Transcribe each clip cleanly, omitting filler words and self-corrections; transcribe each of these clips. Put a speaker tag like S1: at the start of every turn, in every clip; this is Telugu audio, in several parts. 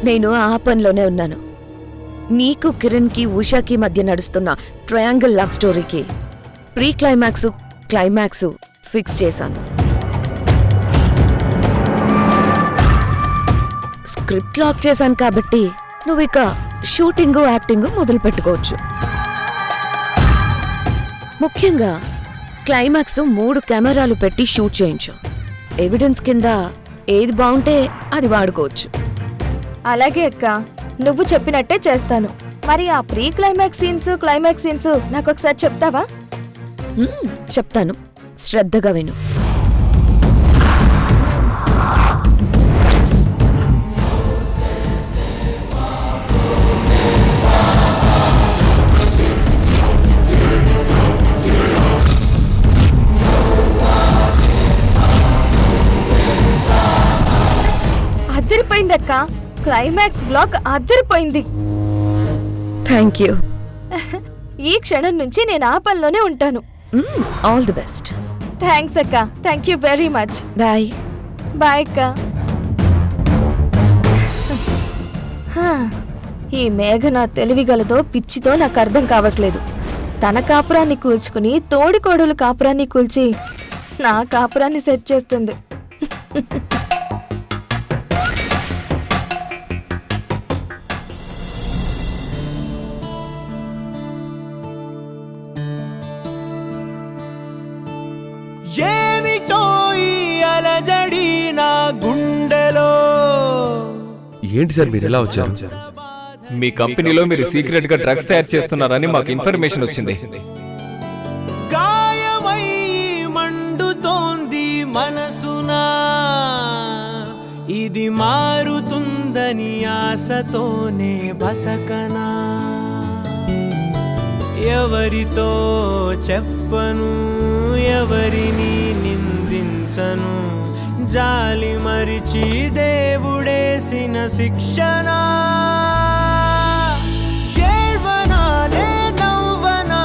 S1: నేను ఆ పనిలోనే ఉన్నాను. నీకు కిరణ్కి ఉషాకి మధ్య నడుస్తున్న ట్రయాంగిల్ లవ్ స్టోరీకి ప్రీ క్లైమాక్స్ క్లైమాక్స్ ఫిక్స్ చేశాను. స్క్రిప్ట్ లాక్ చేశాను కాబట్టి నువ్వు ఇక షూటింగ్ యాక్టింగ్ మొదలు పెట్టుకోవచ్చు. ముఖ్యంగా క్లైమాక్స్ 3 కెమెరాలు పెట్టి షూట్ చేయించు. ఎవిడెన్స్ కింద ఏది బాగుంటే అది వాడుకోవచ్చు.
S2: అలాగే అక్క, నువ్వు చెప్పినట్టే చేస్తాను. మరి ఆ ప్రీ క్లైమాక్స్ సీన్స్ నాకు ఒకసారి చెప్తావా?
S1: చెప్తాను, శ్రద్ధగా విను.
S2: అదిరిపోయిందక్క, క్లైమాక్స్ బ్లాక్ అదిరిపోయింది.
S1: Thank you.
S2: ఈ క్షణం నుంచి నేను ఆ పనిలోనే ఉంటాను.
S1: All the best.
S2: థ్యాంక్స్ అక్క, thank you very much.
S1: Bye.
S2: Bye అక్క. ఈ మేఘన తెలివిగలదో పిచ్చితో నాకు అర్థం కావట్లేదు. తన కాపురాన్ని కూల్చుకుని తోడికోడలు కాపురాన్ని కూల్చి నా కాపురాన్ని సెట్ చేస్తుంది.
S3: ఏమిటో ఈ అలజడి నా గుండెలో.
S4: ఏంటి సార్ మీరు ఎలా వచ్చారు?
S5: మీ కంపెనీలో మీరు సీక్రెట్ గా డ్రగ్స్ తయారు చేస్తున్నారని మాకు ఇన్ఫర్మేషన్ వచ్చింది.
S3: గాయమై మండుతోంది మనసునా, ఇది మారుతుందని ఆశతోనే బతకనా. ఎవరితో చెప్పను, ఎవరిని నిందించను, జాలి మరిచి దేవుడేసిన శిక్షణ. ఏర్వనా నే నవ్వనా,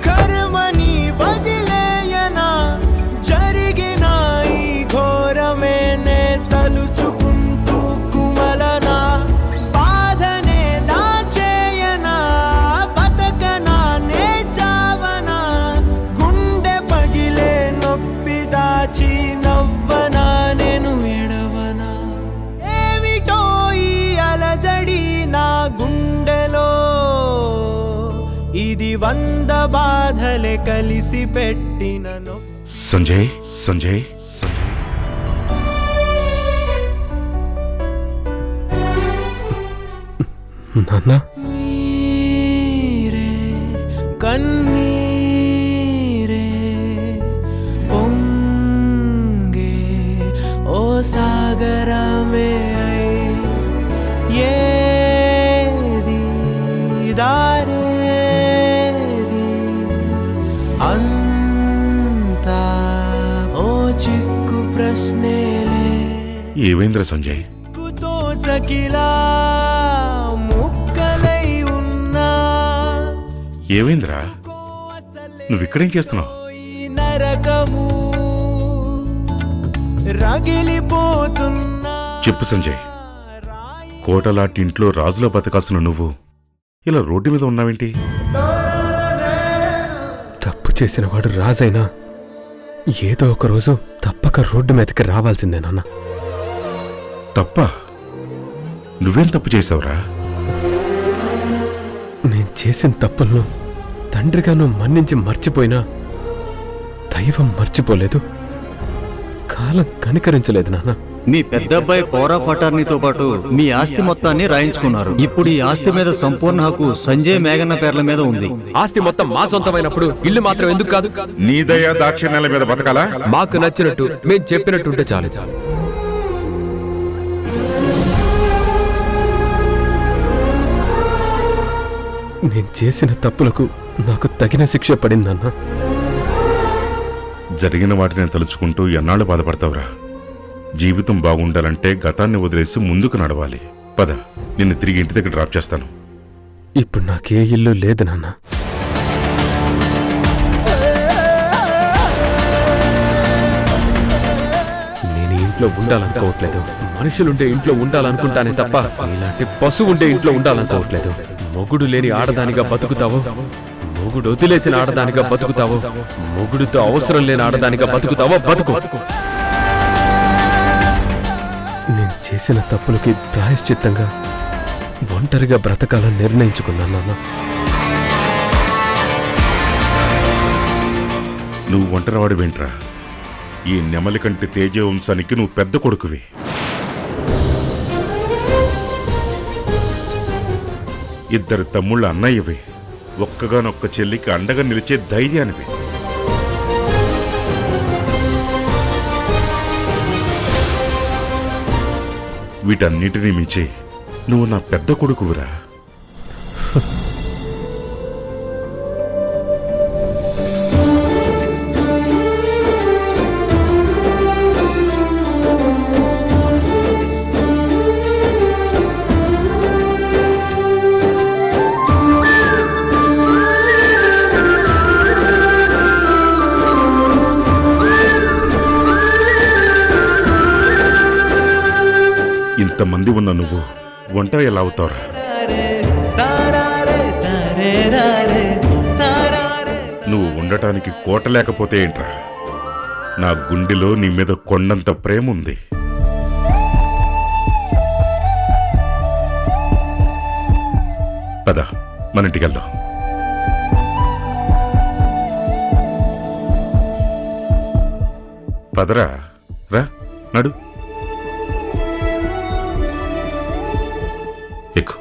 S3: కర్మని వదిలేయనా, జరిగిన ఈ ఘోరమే నే తలుచుకుంటూ కుమలనా. బాధనే దాచేయనా, బతకనా నే చావనా, గుండె పగిలే నొప్పి దాచి నవ్వనా నేను ఎడవనా. ఏమిటో ఈ అలజడి నా గుండెలో, ఇది 100 బాధలే కలిసి పెట్టిన నొప్పి.
S6: సంజయ్ సంజయ్ సంజయ్
S4: నాన్న,
S3: నీరే కన్నీరే పొంగే ఓ సాగరమే అయి, ఏది దారేది అంతా ఓ చిక్కు ప్రశ్నేలే.
S6: ఏమైందిరా సంజయ్?
S3: కుతో చకిలా ముక్కలై ఉన్నా,
S6: ఏమైందిరా? నువ్విక్కడేం చేస్తున్నావు?
S3: ఈ నరకము రగిలిపోతున్నా.
S6: చెప్పు సంజయ్, కోటలాంటి ఇంట్లో రాజులో బతకాల్సిన నువ్వు ఇలా రోడ్డు మీద ఉన్నావేంటి?
S4: తప్పు చేసిన వాడు రాజైనా ఏదో ఒక రోజు తప్పక రోడ్డు మీదకి రావాల్సిందే నాన్న.
S6: తప్ప? నువ్వేం తప్పు చేసావురా?
S4: నేను చేసిన తప్పులను తండ్రిగాను మన్నించి మర్చిపోయినా దైవం మర్చిపోలేదు, కాలం కనికరించలేదు నాన్న.
S7: మీ పెద్దబ్బాయి పవర్ ఆఫ్ అటార్నీతో పాటు మీ ఆస్తి మొత్తాన్ని రాయించుకున్నారు. ఇప్పుడు ఈ ఆస్తి మీద సంపూర్ణ హక్కు సంజయ్ మేఘన్న పేర్ల మీద ఉంది.
S4: ఆస్తి మొత్తం మా సొంతమైనప్పుడు ఇల్లు మాత్రం ఎందుకు కాదు?
S6: నీ దయ దాక్షిణ్యాల మీద బతకాలా?
S4: మాకు నచ్చినట్టు మేం చెప్పినట్టుంటే చాలు. నేను చేసిన తప్పులకు నాకు తగిన శిక్ష పడిందన్నా.
S6: జరిగిన వాటిని తలుచుకుంటూ ఎన్నాళ్ళు బాధపడతావురా? జీవితం బాగుండాలంటే గతాన్ని వదిలేసి ముందుకు నడవాలి. పద, నిన్ను తిరిగి ఇంటి దగ్గర డ్రాప్ చేస్తాను.
S4: ఇప్పుడు నాకే ఇల్లు లేదు నాన్న. నేను ఇంట్లో ఉండాలనుకోవట్లేదు. మనుషులుండే ఇంట్లో ఉండాలనుకుంటానే తప్ప ఇలాంటి పశువు ఉండే ఇంట్లో ఉండాలనుకోవట్లేదు. మొగుడు లేని ఆడదానిగా బతుకుతావో, మొగుడు వదిలేసిన ఆడదానిగా బతుకుతావో, మొగుడుతో అవసరం లేని ఆడదానిగా బతుకుతావో బతుకు. నేను చేసిన తప్పులకి ప్రాయశ్చిత్తంగా ఒంటరిగా బ్రతకాలని నిర్ణయించుకున్నాను నాన్న.
S6: నువ్వు ఒంటరివాడు వెంట్రా. ఈ నెమలి కంటి తేజవంశానికి నువ్వు పెద్ద కొడుకువి. ఇద్దరు తమ్ముళ్ళ అన్నయ్యవి. ఒక్కగానొక్క చెల్లికి అండగా నిలిచే ధైర్యానివి. వీటన్నిటినీ మించి నువ్వు నా పెద్ద కొడుకువురా. ఇంతమంది ఉన్న నువ్వు ఒంటరి ఎలా అవుతావురా? నువ్వు ఉండటానికి కోట లేకపోతే ఏంట్రా? నా గుండెలో నీ మీద కొండంత ప్రేమ ఉంది. పద, మన ఇంటికి వెళ్దాం. పదరా, రా, నడు. ఎక్కు.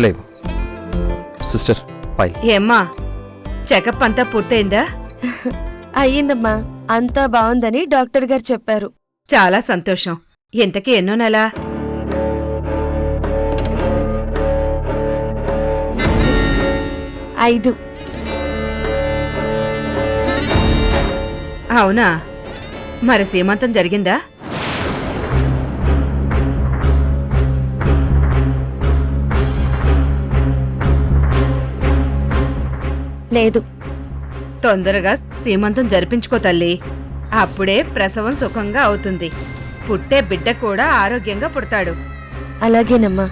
S5: లేవు సిస్టర్ ఫైల్.
S1: ఏమ్మా, చెకప్ అంతా పూర్తయిందా?
S2: అయ్యిందమ్మా, అంతా బాగుందని డాక్టర్ గారు చెప్పారు.
S1: చాలా సంతోషం. ఇంతకీ ఎన్నో నెల?
S2: 5.
S1: అవునా? మరి సీమంతం జరిగిందా?
S2: లేదు.
S1: తొందరగా సీమంతం జరిపించుకో తల్లి. అప్పుడే ప్రసవం సుఖంగా అవుతుంది. పుట్టే బిడ్డ కూడా ఆరోగ్యంగా పుడతాడు.
S2: అలాగేనమ్మా.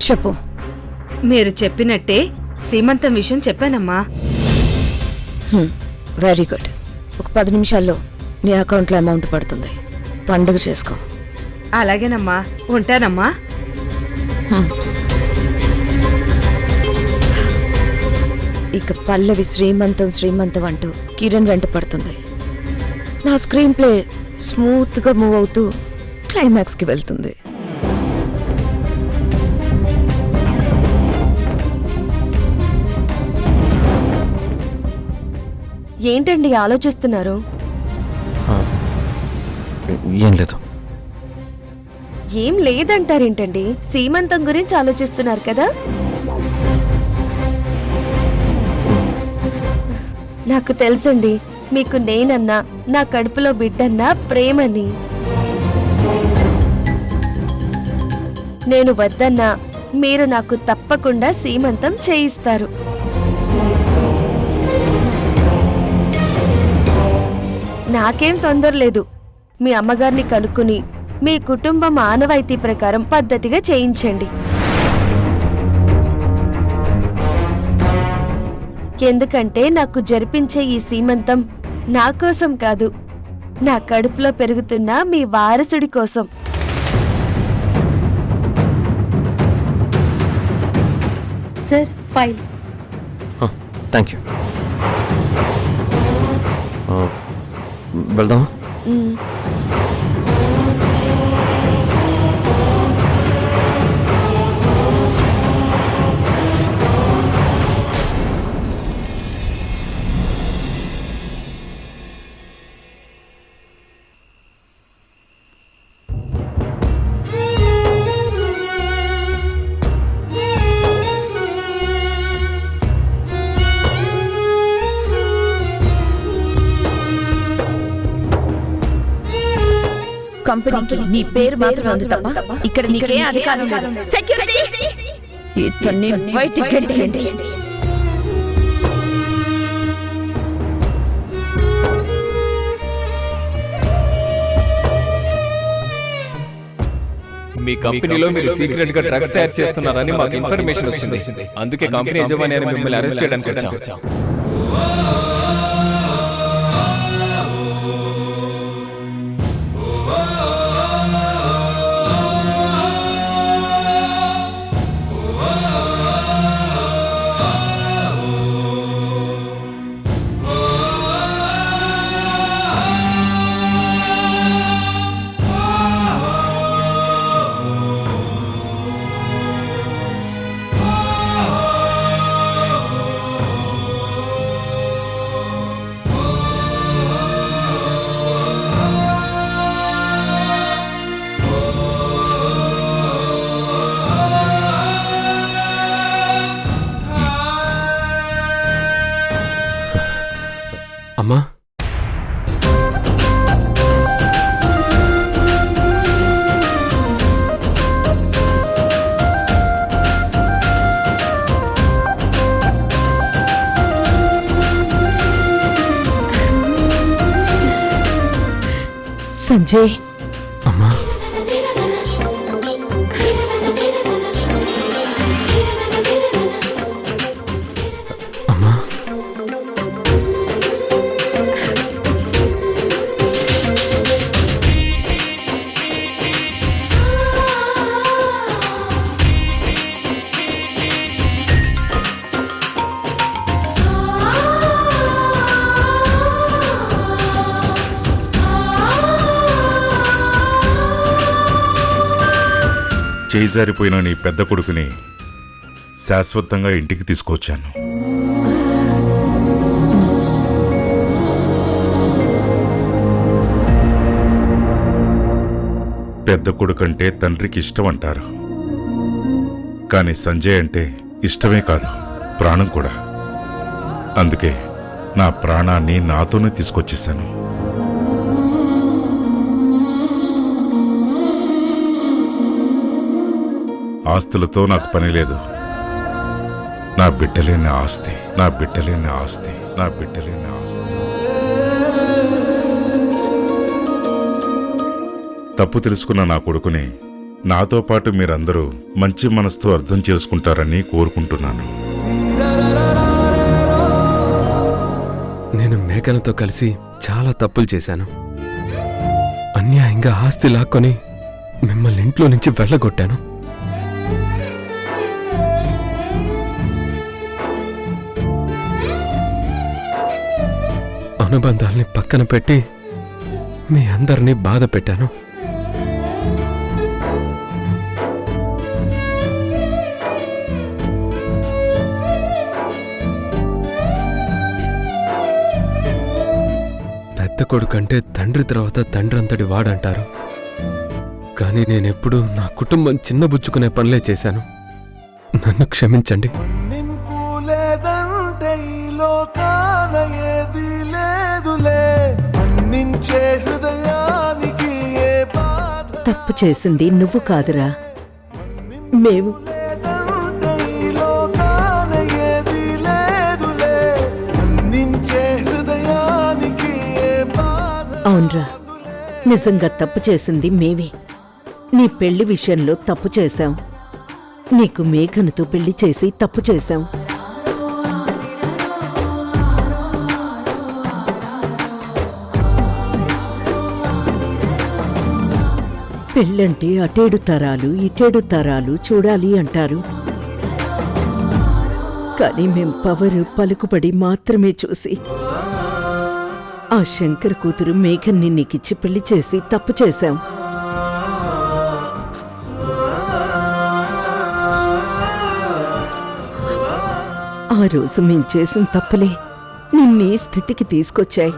S1: చెప్పు. మీరు చెప్పినట్టే సీమంతం విషయం చెప్పానమ్మా. Very good. ఒక 10 నిమిషాల్లో నీ అకౌంట్లో అమౌంట్ పడుతుంది. పండుగ చేసుకో. అలాగేనమ్మా, ఉంటానమ్మా. ఇక పల్లవి శ్రీమంతం శ్రీమంతం అంటూ కిరణ్ వెంట పడుతుంది. నా స్క్రీన్ ప్లే స్మూత్ గా మూవ్ అవుతూ క్లైమాక్స్ కి వెళ్తుంది.
S2: ఏంటండి ఆలోచిస్తున్నారు?
S5: ఏం లేదు.
S2: ఏం లేదంటారేంటండి? సీమంతం గురించి ఆలోచిస్తున్నారు కదా? నాకు తెలుసండి, మీకు నేనన్నా నా కడుపులో బిడ్డన్నా ప్రేమని. నేను వద్దన్నా మీరు నాకు తప్పకుండా సీమంతం చేయిస్తారు. నాకేం తొందర లేదు. మీ అమ్మగారిని కనుక్కుని మీ కుటుంబం ఆనవాయితీ ప్రకారం పద్ధతిగా చేయించండి. ఎందుకంటే నాకు జరిపించే ఈ సీమంతం నా కోసం కాదు, నా కడుపులో పెరుగుతున్న మీ వారసుడి కోసం.
S8: Sir file.
S9: Thank you. వెళ్దాం.
S1: కంపెనీకి నీ పేరు మాత్రం ఉంది తప్ప ఇక్కడ నీకే అధికారం లేదు. సెక్యూరిటీ, ఇతన్ని బయటికి గెంటేయండి.
S5: మీ కంపెనీలో మీరు సీక్రెట్ గా డ్రగ్స్ తయారు చేస్తున్నారని మాకు ఇన్ఫర్మేషన్ వచ్చింది. అందుకే కంపెనీ యజమాని మిమ్మల్ని అరెస్ట్ చేయడానికి వచ్చాం.
S4: అమ్మా,
S8: సంజయ్,
S4: అమ్మా, అమ్మా,
S6: చేజారిపోయిన నీ పెద్ద కొడుకుని శాశ్వతంగా ఇంటికి తీసుకొచ్చాను. పెద్ద కొడుకంటే తండ్రికి ఇష్టం అంటారు, కానీ సంజయ్ అంటే ఇష్టమే కాదు, ప్రాణం కూడా. అందుకే నా ప్రాణాన్ని నాతోనే తీసుకొచ్చేశాను. ఆస్తులతో నాకు పని లేదు. నా బిడ్డలేని ఆస్తి, నా బిడ్డలేని ఆస్తి, నా బిడ్డలేని ఆస్తి. తప్పు తెలుసుకున్న నా కొడుకుని నాతో పాటు మీరందరూ మంచి మనసుతో అర్థం చేసుకుంటారని కోరుకుంటున్నాను.
S4: నేను మేఘనతో కలిసి చాలా తప్పులు చేశాను. అన్యాయంగా ఆస్తి లాక్కొని మిమ్మల్ని ఇంట్లో నుంచి వెళ్ళగొట్టాను. అనుబంధాల్ని పక్కన పెట్టి మీ అందరినీ బాధ పెట్టాను. పెద్ద కొడుకంటే తండ్రి తర్వాత తండ్రి అంతటి వాడంటారు. కానీ నేనెప్పుడు నా కుటుంబం చిన్నబుచ్చుకునే పనులే చేశాను. నన్ను క్షమించండి.
S8: తప్పు చేసింది నువ్వు కాదురా, మేము. అవునరా, నిజంగా తప్పు చేసింది మేమే. నీ పెళ్లి విషయంలో తప్పు చేశాం. నీకు మేఘనుతో పెళ్లి చేసి తప్పు చేశాం. పెళ్ళంటే అటేడు తరాలు ఇటేడు తరాలు చూడాలి అంటారు. కానీ మేం పవరు పలుకుబడి మాత్రమే చూసి ఆ శంకర్ కూతురు మేఘన్ని నీకిచ్చి పెళ్లి చేసి తప్పు చేశాం. ఆ రోజు మేం చేసిన తప్పులే నిన్నీ స్థితికి తీసుకొచ్చాయి.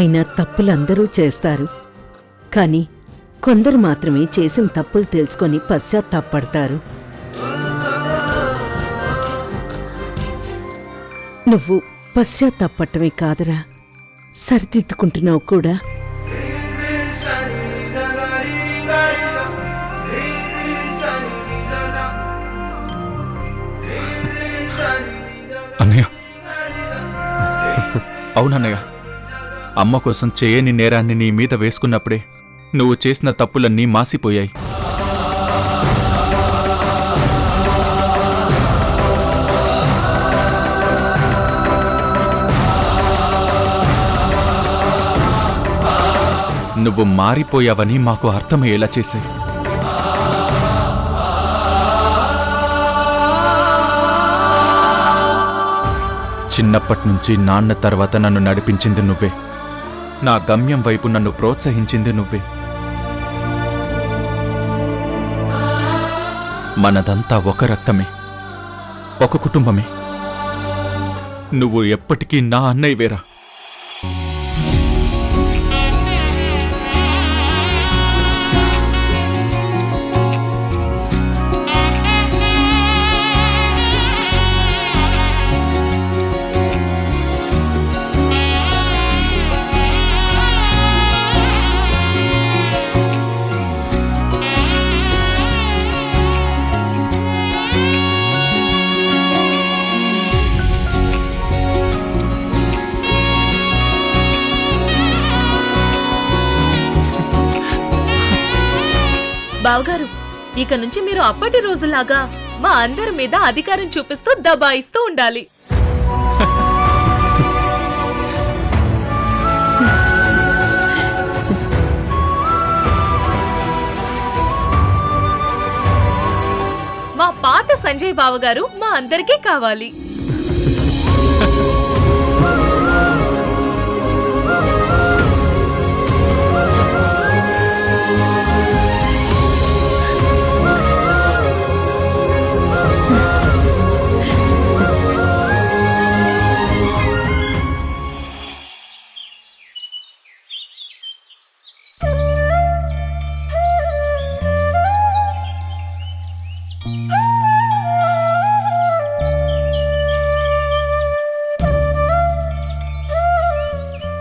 S8: అయినా తప్పులందరూ చేస్తారు, కానీ కొందరు మాత్రమే చేసిన తప్పులు తెలుసుకొని పశ్చాత్తాపడతారు. నువ్వు పశ్చాత్తాపడటమే కాదురా, సరిదిద్దుకుంటున్నావు కూడా.
S10: అన్నయ్య, అవునన్నయ్య, అమ్మ కోసం చేయని నేరాన్ని నీ మీద వేసుకున్నప్పుడే నువ్వు చేసిన తప్పులన్నీ మాసిపోయాయి. నువ్వు మారిపోయావని మాకు అర్థమయ్యేలా చేశాయి. చిన్నప్పటినుంచి నాన్న తర్వాత నన్ను నడిపించింది నువ్వే. నా గమ్యం వైపు నన్ను ప్రోత్సహించింది నువ్వే. మనదంతా ఒక రక్తమే, ఒక కుటుంబమే. నువ్వు ఎప్పటికీ నా అన్నయ్యవేరా.
S11: బావగారు, ఇక నుంచి మీరు అప్పటి రోజులాగా మా అందరి మీద అధికారం చూపిస్తూ దబాయిస్తూ ఉండాలి. మా పాత సంజయ్ బావగారు మా అందరికీ కావాలి.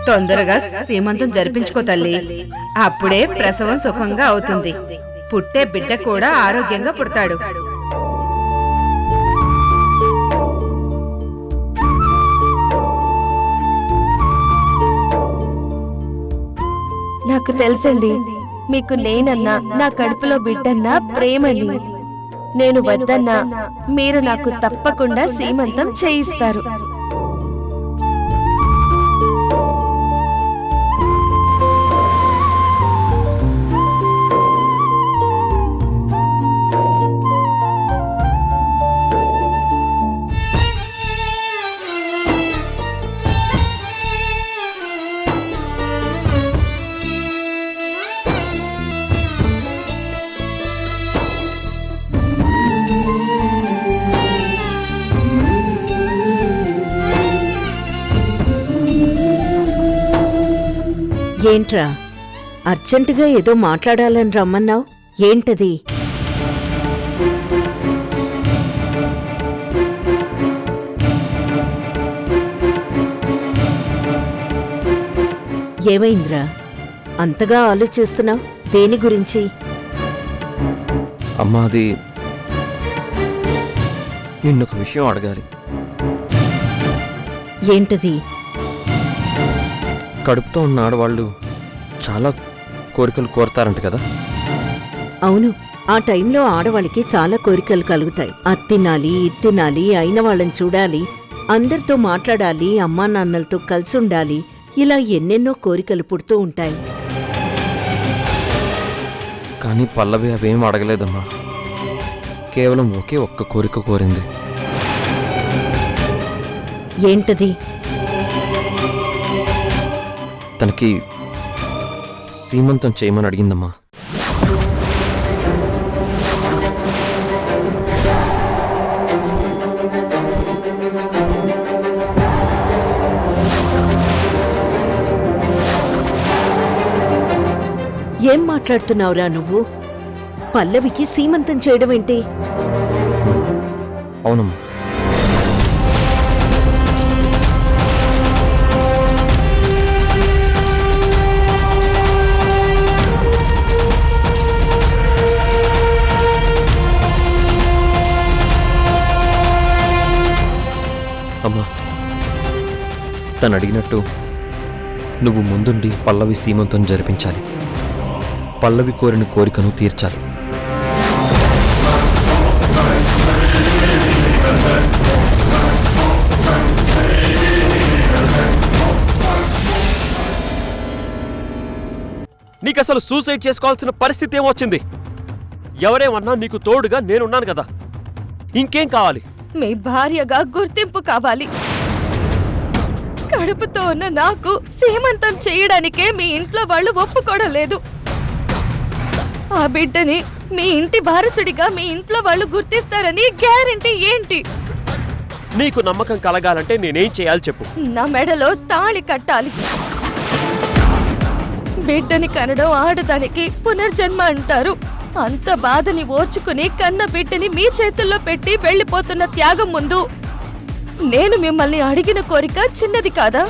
S12: తొందరగా సీమంతం జరిపించుకో తల్లి, అప్పుడే ప్రసవం సుఖంగా అవుతుంది. పుట్టే బిడ్డ కూడా ఆరోగ్యంగా పుడతాడు.
S2: నాకు తెలుసండి, మీకు నేనన్నా నా కడుపులో బిడ్డన్నా ప్రేమని. నేను వద్దన్నా మీరు నాకు తప్పకుండా సీమంతం చేయిస్తారు.
S8: ఏంట్రా, అర్జెంటుగా ఏదో మాట్లాడాలని రమ్మన్నావు? ఏంటది? ఏమైందిరా, అంతగా ఆలోచిస్తున్నావు? దేని గురించి?
S9: అమ్మా, అది నిన్నొక విషయం అడగాలి.
S8: ఏంటది?
S9: కడుపుతో ఉన్న ఆడవాళ్ళు చాలా కోరికలు కోరతారంట కదా.
S8: అవును, ఆ టైంలో ఆడవాళ్ళకి చాలా కోరికలు కలుగుతాయి. అది తినాలి, ఇది తినాలి, అయిన వాళ్ళని చూడాలి, అందరితో మాట్లాడాలి, అమ్మా నాన్నలతో కలిసి ఉండాలి, ఇలా ఎన్నెన్నో కోరికలు పుడుతూ ఉంటాయి.
S9: కానీ పల్లవి అవేం అడగలేదమ్మా. కేవలం ఒకే ఒక్క కోరిక కోరింది.
S8: ఏంటది?
S9: తనకి సీమంతం చేయమని అడిగిందమ్మా.
S8: ఏం మాట్లాడుతున్నావురా నువ్వు? పల్లవికి సీమంతం చేయడం ఏంటి?
S9: అవునమ్మా. అమ్మా, తను అడిగినట్టు నువ్వు ముందుండి పల్లవి సీమంతం జరిపించాలి. పల్లవి కోరిన కోరికను తీర్చాలి.
S4: నీకసలు సూసైడ్ చేసుకోవాల్సిన పరిస్థితి ఏమొచ్చింది? ఎవరేమన్నా నీకు తోడుగా నేనున్నాను కదా, ఇంకేం కావాలి?
S2: మీ భార్యగా గుర్తింపు కావాలి. కడుపుతో ఉన్న నాకు సీమంతం చేయడానికే మీ ఇంట్లో వాళ్ళు ఒప్పుకోవడం లేదు. ఆ బిడ్డని మీ ఇంటి వారసుడిగా మీ ఇంట్లో వాళ్ళు గుర్తిస్తారని గ్యారెంటీ ఏంటి?
S4: నీకు నమ్మకం కలగాలంటే నేనేం చేయాలి చెప్పు.
S2: నా మెడలో తాళి కట్టాలి. బిడ్డని కనడం ఆడదానికి పునర్జన్మ అంటారు. అంత బాధని ఓర్చుకుని కన్న బిడ్డని మీ చేతుల్లో పెట్టి వెళ్లిపోతున్న త్యాగం ముందు నేను మిమ్మల్ని అడిగిన కోరిక చిన్నది కాదా?